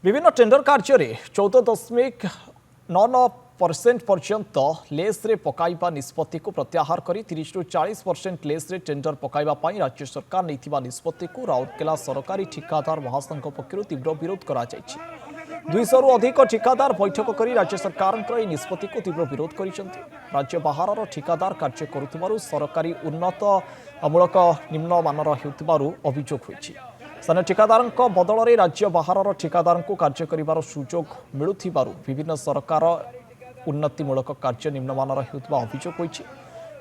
विभिन्न टेंडर कार्य 14.99% पर्यंत लेस्रे पकाइबा निष्पत्ति को प्रत्याहार कर 30 रु 40% लेस्रे टेंडर पकाइबा राज्य सरकार नहीं निष्पत्ति को राउरकेला सरकारी ठिकादार महासंघ पक्षर तीव्र विरोध कर 200 रु अधिक ठिकादार बैठक कर राज्य सरकार निष्पत्ति को तीव्र विरोध कर राज्य बाहर ठिकादार कार्य करुथिबारु सरकारी उन्नत मूलक निम्नमानर हेउथिबारु अभियोग होइछि। स्थानीय ठिकादार बदल में राज्य बाहर ठिकादार को कार्य कर सुजोग मिलुथिबारु विभिन्न सरकार उन्नतिमूलक कार्य निम्नमानर हेउथिबा अभियोग होइछि।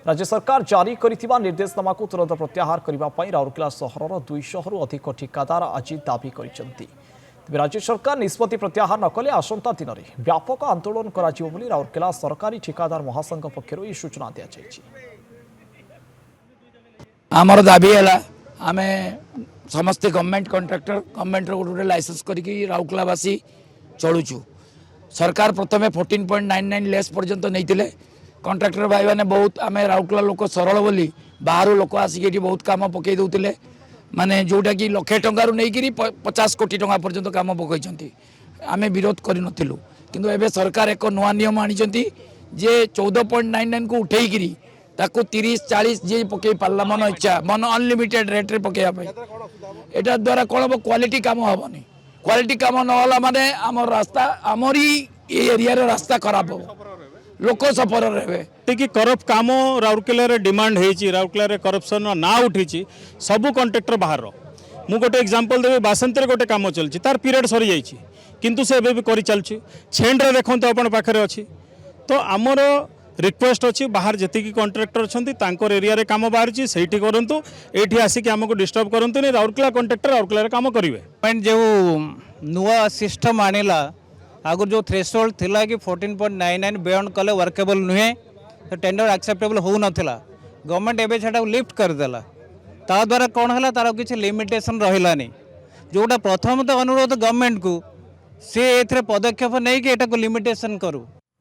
राज्य सरकार जारी करिथिबा निर्देशनामा को तुरंत प्रत्याहार करबा पई राउरकेला सहरर 200 रु अधिक ठिकादार आज दाबी करिसेंति। तेबे राज्य सरकार निष्पत्ति प्रत्याहार न कले आसंता दिन में व्यापक आंदोलन कराजिबो बोली राउरकेला सरकारी ठिकादार महासंघ पक्षरु ई सूचना दिया जायछि। आमर दाबी है आम समस्ते गवर्नमेंट कॉन्ट्रैक्टर गवर्नमेंट गोटे लाइसेंस करके राउरकेलावासी चलुचु। सरकार प्रथम 14.99 लेस पर्यंत नहीं कॉन्ट्रैक्टर भाई मैंने बहुत आम राउरकेला लोक सरल बोली बाहर लोक आसिक बहुत काम पकई दौले माने जोटा कि लक्षे टंकार नहीं 50 कोटी टंका पर्यंत काम पकई आम विरोध करूँ किंतु एबे सरकार एक नुआ नियम आनी जे 14.99 को उठेकरी ताको 30-40 जी पकई पार्ला मन इच्छा मन अनलिमिटेड रेट रे पकईवा एटा द्वारा कौन हम क्वालिटी काम हेनी क्वालिटी काम ना माने आम रास्ता आमरी एरिया रास्ता खराब हो लोक सफर रहे कि करप्ट काम राउरकेला डिमांड होती राउरकेला करप्शन ना उठी सबू कॉन्ट्रैक्टर बाहर मु गोटे एग्जांपल देवी बासंत गोटे काम चलती तार पीरियड सरी जाइए किंतु से एबे भी करि चलछि छेंड देखो अपन पाखे अच्छी तो आमर रिक्वेस्ट अच्छी बाहर जी कॉन्ट्रैक्टर अच्छा एरिया रे काम बाहर से करूँ ये आसिक आमको डिस्टर्ब करते नहीं राउरकेला कॉन्ट्रैक्टर राउरकेला काम करेंगे जो नुआ सिस्टम आनिला आगुर जो थ्रेशोल्ड थिला कि 14.99 बियॉन्ड कले वर्केबल नुहे तो टेंडर एक्सेप्टेबल हो नथिला गवर्नमेंट एबे छाटा लिफ्ट कर देला ता द्वारा कौन है तार किसी लिमिटेशन रहिलानी जोटा प्रथम तो अनुरोध गवर्नमेंट को सी ए पदक्षेप नहीं कि एटा को लिमिटेशन करू